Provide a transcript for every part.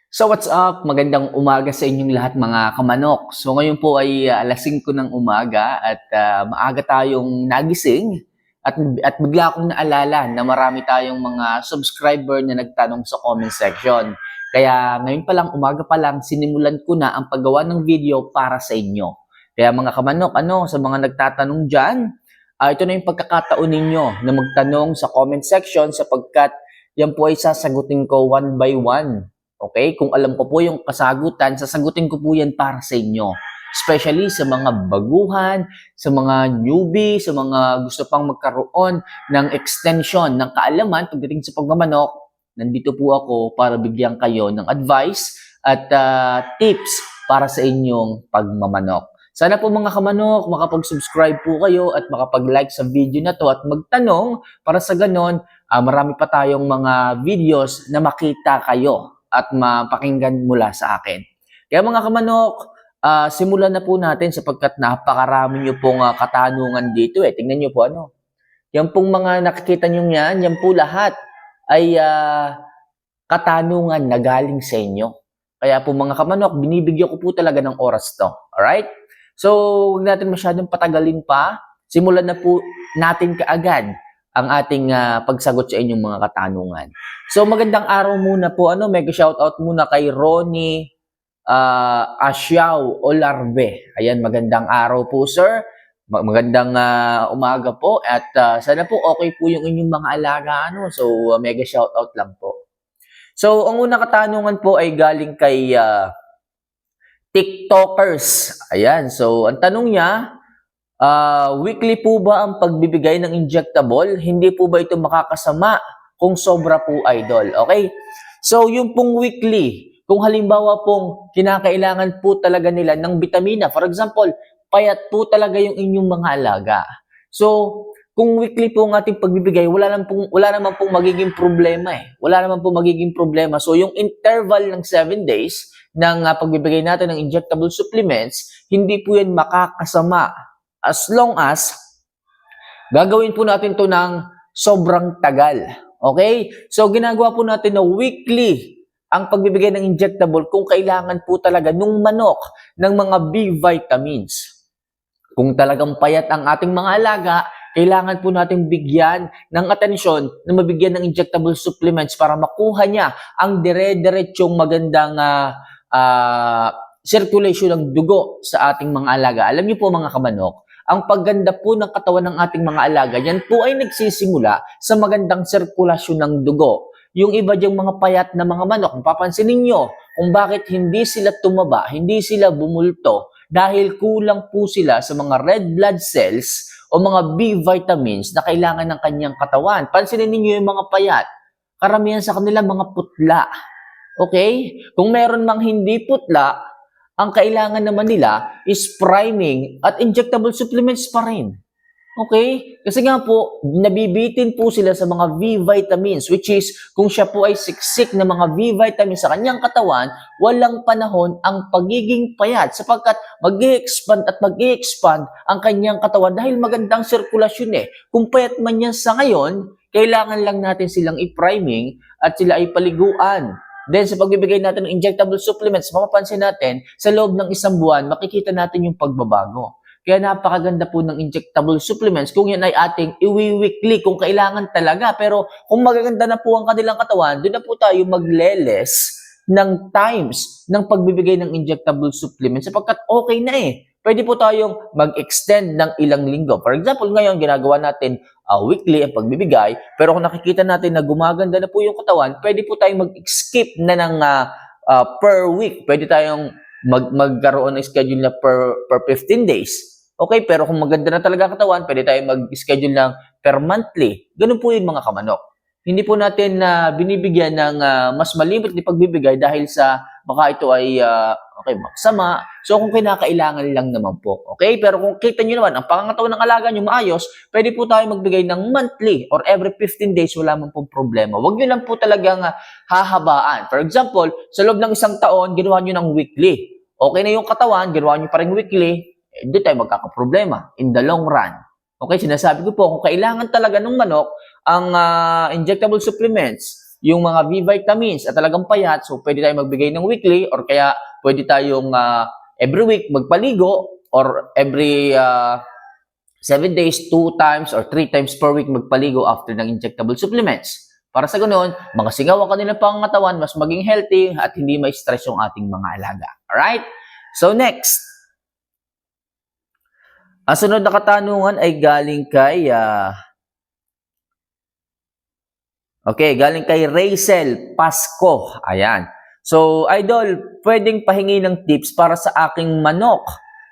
So what's up? Magandang umaga sa inyong lahat mga kamanok. So ngayon po ay alas 5 ng umaga at maaga tayong nagising at bigla akong naalala na marami tayong mga subscriber na nagtanong sa comment section. Kaya ngayon pa lang, umaga pa lang, sinimulan ko na ang paggawa ng video para sa inyo. Kaya mga kamanok, sa mga nagtatanong dyan, ito na yung pagkakataon ninyo na magtanong sa comment section sapagkat yan po ay sasagutin ko one by one. Okay? Kung alam ko po yung kasagutan, sasagutin ko po yan para sa inyo. Especially sa mga baguhan, sa mga newbie, sa mga gusto pang magkaroon ng extension ng kaalaman pagdating sa pagmamanok. Nandito po ako para bigyan kayo ng advice at tips para sa inyong pagmamanok. Sana po mga kamanok, makapag-subscribe po kayo at makapag-like sa video na to at magtanong para sa ganon, marami pa tayong mga videos na makita kayo at mapakinggan mula sa akin. Kaya mga kamanok, simulan na po natin sapagkat napakarami nyo pong katanungan dito. Tingnan nyo po Yan pong mga nakikita nyo yan po lahat ay katanungan na galing sa inyo. Kaya po mga kamanok, binibigyan ko po talaga ng oras to. Alright? So, huwag natin masyadong patagalin pa. Simulan na po natin kaagad ang ating pagsagot sa inyong mga katanungan. So magandang araw muna po. Mega shoutout muna kay Ronnie Asyaw Olarbe. Ayan, magandang araw po sir. Magandang umaga po at sana po okay po yung inyong mga alaga. So mega shoutout lang po. So ang unang katanungan po ay galing kay TikTokers. Ayan, so ang tanong niya, weekly po ba ang pagbibigay ng injectable? Hindi po ba ito makakasama kung sobra po, idol? Okay? So, yung pong weekly, kung halimbawa pong kinakailangan po talaga nila ng vitamina, for example, payat po talaga yung inyong mga alaga. So, kung weekly po ang ating pagbibigay, wala naman pong magiging problema Wala naman pong magiging problema. So, yung interval ng 7 days ng pagbibigay natin ng injectable supplements, hindi po yan makakasama as long as gagawin po natin to ng sobrang tagal. Okay? So, ginagawa po natin na weekly ang pagbibigay ng injectable kung kailangan po talaga nung manok ng mga B vitamins. Kung talagang payat ang ating mga alaga, kailangan po natin bigyan ng atensyon na mabigyan ng injectable supplements para makuha niya ang dire-diretsyong magandang circulation ng dugo sa ating mga alaga. Alam niyo po mga kamanok, ang pagganda po ng katawan ng ating mga alaga, yan po ay nagsisimula sa magandang sirkulasyon ng dugo. Yung iba diyang mga payat na mga manok, kung papansinin nyo, kung bakit hindi sila tumaba, hindi sila bumulto, dahil kulang po sila sa mga red blood cells o mga B vitamins na kailangan ng kanyang katawan. Pansinin niyo yung mga payat, karamihan sa kanila mga putla. Okay? Kung meron mang hindi putla, ang kailangan naman nila is priming at injectable supplements pa rin. Okay? Kasi nga po, nabibitin po sila sa mga V vitamins, which is, kung siya po ay siksik na mga V vitamins sa kanyang katawan, walang panahon ang pagiging payat sapagkat mag-i-expand at mag-i-expand ang kanyang katawan dahil magandang sirkulasyon Kung payat man yan sa ngayon, kailangan lang natin silang i-priming at sila ay paliguan. Then, sa pagbibigay natin ng injectable supplements, mapapansin natin, sa loob ng 1 buwan, makikita natin yung pagbabago. Kaya napakaganda po ng injectable supplements kung yan ay ating iwi-weekly kung kailangan talaga. Pero kung magaganda na po ang kanilang katawan, doon na po tayo magleles ng times ng pagbibigay ng injectable supplements sapagkat okay na Pwede po tayong mag-extend ng ilang linggo. For example, ngayon, ginagawa natin weekly ang pagbibigay. Pero kung nakikita natin na gumaganda na po yung katawan, pwede po tayong mag-skip na ng per week. Pwede tayong magkaroon ng schedule na per 15 days. Okay, pero kung maganda na talaga ang katawan, pwede tayong mag-schedule ng per monthly. Ganun po yung mga kamanok. Hindi po natin binibigyan ng mas malimit na pagbibigay dahil sa baka ito ay maksama. So kung kinakailangan lang naman po. Okay? Pero kung kita nyo naman, ang pangangatawan ng alaga nyo maayos, pwede po tayo magbigay ng monthly or every 15 days, wala man pong problema. Huwag nyo lang po talagang hahabaan. For example, sa loob ng 1 taon, ginawa nyo ng weekly. Okay na yung katawan, ginawa nyo pa rin weekly, hindi tayo magkakaproblema in the long run. Okay, sinasabi ko po, kung kailangan talaga ng manok ang injectable supplements, yung mga B vitamins at talagang payat, so pwede tayong magbigay ng weekly or kaya pwede tayong every week magpaligo or every 7 days, 2 times or 3 times per week magpaligo after ng injectable supplements. Para sa ganoon, mga singaw ang kanilang pangangatawan, mas maging healthy at hindi may stress yung ating mga alaga. Alright? So next, ang sunod na katanungan ay galing kay galing kay Rachel Pasco. Ayan. So, Idol, pwedeng pahingi ng tips para sa aking manok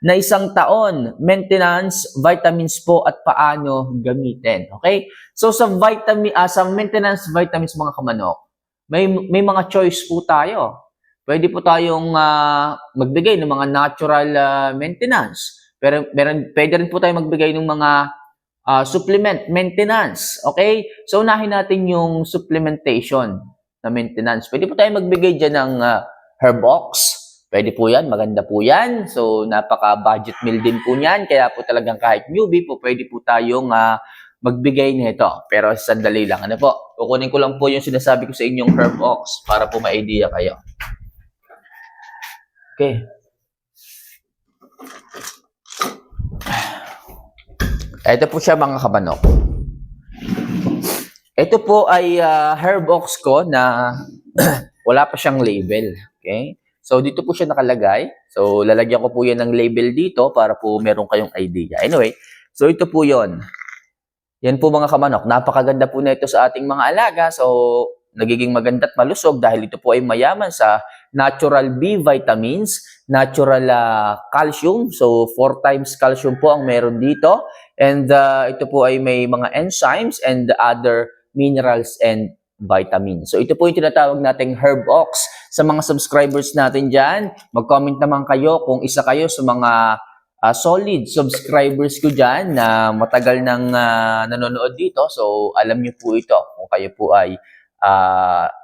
na 1 taon, maintenance, vitamins po at paano gamitin. Okay? So sa sa maintenance vitamins mga kamanok, may mga choice po tayo. Pwede po tayong magbigay ng mga natural maintenance. Pero pwede rin po tayong magbigay ng mga supplement maintenance. Okay? So unahin natin yung supplementation na maintenance. Pwede po tayong magbigay dyan ng Herbox. Pwede po yan, maganda po yan. So, napaka-budget meal din po yan. Kaya po talagang kahit newbie po, pwede po tayong magbigay nito. Pero sandali lang. Ano po? Kukunin ko lang po yung sinasabi ko sa inyong Herbox para po ma-idea kayo. Okay. Ito po siya mga kamanok. Ito po ay Herbox ko na wala pa siyang label. Okay? So, dito po siya nakalagay. So, lalagyan ko po yan ng label dito para po meron kayong idea. Anyway, so ito po yon. Yan po mga kamanok. Napakaganda po na ito sa ating mga alaga. So, nagiging maganda at malusog dahil ito po ay mayaman sa natural B vitamins, natural calcium. So, 4 times calcium po ang meron dito. And ito po ay may mga enzymes and other minerals and vitamins. So, ito po yung tinatawag nating Herbox. Sa mga subscribers natin dyan, mag-comment naman kayo kung isa kayo sa mga solid subscribers ko dyan na matagal nang nanonood dito. So, alam niyo po ito kung kayo po ay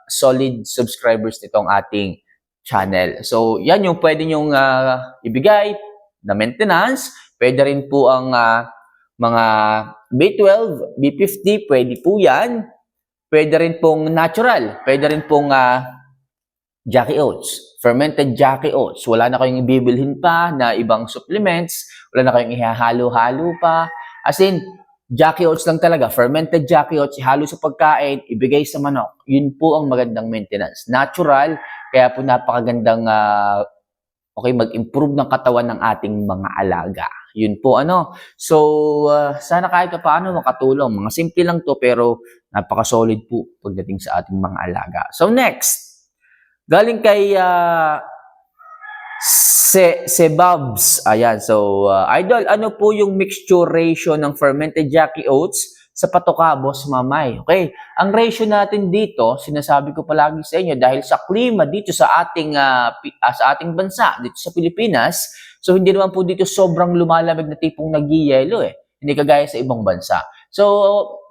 solid subscribers nitong ating channel. So, yan yung pwede nyong ibigay na maintenance. Pwede rin po ang mga B12, B50, pwede po yan. Pwede rin pong natural. Pwede rin pong Jackie Oats. Fermented Jackie Oats. Wala na kayong ibibilhin pa na ibang supplements. Wala na kayong ihahalo-halo pa. As in, Jackie Oats lang talaga. Fermented Jackie Oats, ihalo sa pagkain, ibigay sa manok. Yun po ang magandang maintenance. Natural, kaya po napakagandang mag-improve ng katawan ng ating mga alaga. Yun po So, sana kahit paano makatulong. Mga simple lang to pero napaka-solid po pagdating sa ating mga alaga. So, next. Galing kay Sebabs. Ayan. So, Idol, ano po yung mixture ratio ng fermented Jackie Oats sa patoka, Boss Mamay? Okay. Ang ratio natin dito, sinasabi ko palagi sa inyo, dahil sa klima dito sa ating bansa, dito sa Pilipinas, so hindi naman po dito sobrang lumalamig na tipong nagyiyelo eh. Hindi kagaya sa ibang bansa. So,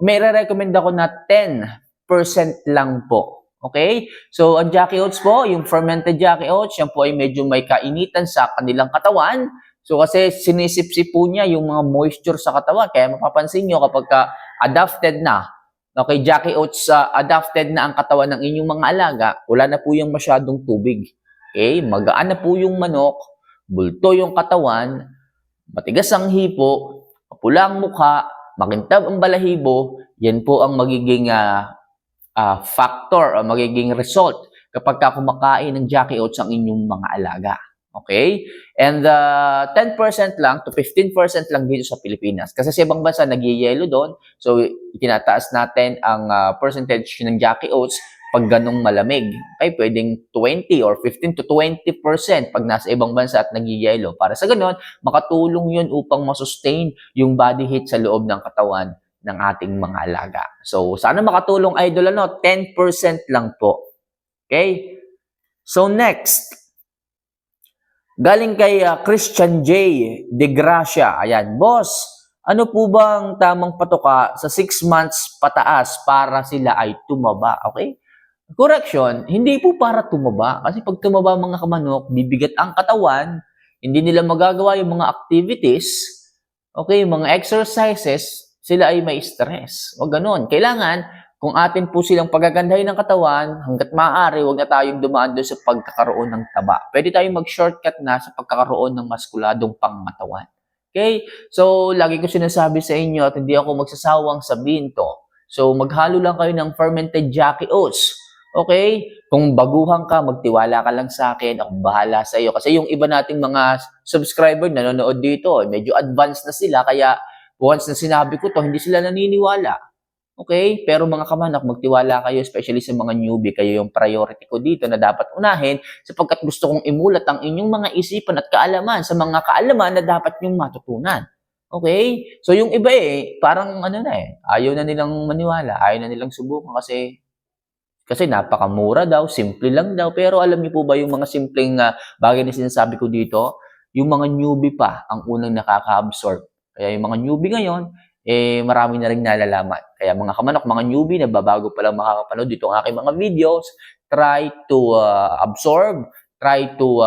may re-recommend ako na 10% lang po. Okay? So, ang Jackie Oats po, yung fermented Jackie Oats, yan po ay medyo may kainitan sa kanilang katawan. So, kasi sinisipsip po niya yung mga moisture sa katawan. Kaya mapapansin nyo kapag adapted na, okay, Jackie Oats, adapted na ang katawan ng inyong mga alaga, wala na po yung masyadong tubig. Okay? Magaan na po yung manok, bulto yung katawan, matigas ang hipo, mapula ang mukha, makintab ang balahibo, yan po ang magiging factor o magiging result kapag kumakain ng Jackie Oats ang inyong mga alaga. Okay? And 10% lang to 15% lang dito sa Pilipinas. Kasi sa ibang bansa, nagyayelo doon. So, itinataas natin ang percentage ng Jackie Oats pag ganong malamig. Okay? Pwedeng 20 or 15 to 20% pag nasa ibang bansa at nagyayelo. Para sa ganon, makatulong yun upang masustain yung body heat sa loob ng katawan ng ating mga alaga. So, sana makatulong, Idol, 10% lang po. Okay? So, next. Galing kay Christian J. De Gracia. Ayan, Boss, ano po bang tamang patoka sa 6 months pataas para sila ay tumaba? Okay? Correction, hindi po para tumaba. Kasi pag tumaba mga kamanok, bibigat ang katawan, hindi nila magagawa yung mga activities, okay, yung mga exercises, sila ay may stress. O ganun. Kailangan, kung atin po silang pagagandahin ng katawan, hanggat maaari, huwag na tayong dumaan doon sa pagkakaroon ng taba. Pwede tayong mag-shortcut na sa pagkakaroon ng maskuladong pangmatawan. Okay? So, lagi ko sinasabi sa inyo at hindi ako magsasawang sabihin to. So, maghalo lang kayo ng fermented Jackie Oats. Okay? Kung baguhan ka, magtiwala ka lang sa akin. Ako bahala sa iyo. Kasi yung iba nating mga subscriber nanonood dito, medyo advanced na sila. Kaya once na sinabi ko to, hindi sila naniniwala. Okay? Pero mga kamanok, magtiwala kayo, especially sa mga newbie. Kayo yung priority ko dito na dapat unahin sapagkat gusto kong imulat ang inyong mga isipan at kaalaman sa mga kaalaman na dapat nyong matutunan. Okay? So yung iba parang ayaw na nilang maniwala, ayaw na nilang subukan kasi napakamura daw, simple lang daw. Pero alam niyo po ba yung mga simpleng bagay na sinasabi ko dito? Yung mga newbie pa ang unang nakaka-absorb. Kaya yung mga newbie ngayon, marami na rin nalalaman. Kaya mga kamanok, mga newbie na babago pa lang makakapanood dito ang aking mga videos, try to absorb, try to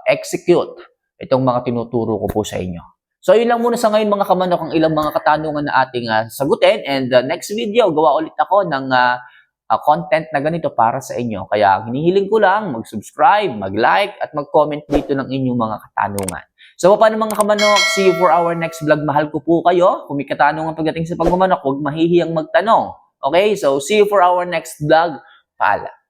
execute itong mga tinuturo ko po sa inyo. So, yun lang muna sa ngayon mga kamanok ang ilang mga katanungan na ating sagutin. And next video, gawa ulit ako ng content na ganito para sa inyo. Kaya hinihiling ko lang mag-subscribe, mag-like, at mag-comment dito ng inyong mga katanungan. So, paano mga kamanok? See you for our next vlog. Mahal ko po kayo. Kung may katanungan pagdating sa pagmamanok, huwag mahihiyang magtanong. Okay? So, see you for our next vlog. Paalam.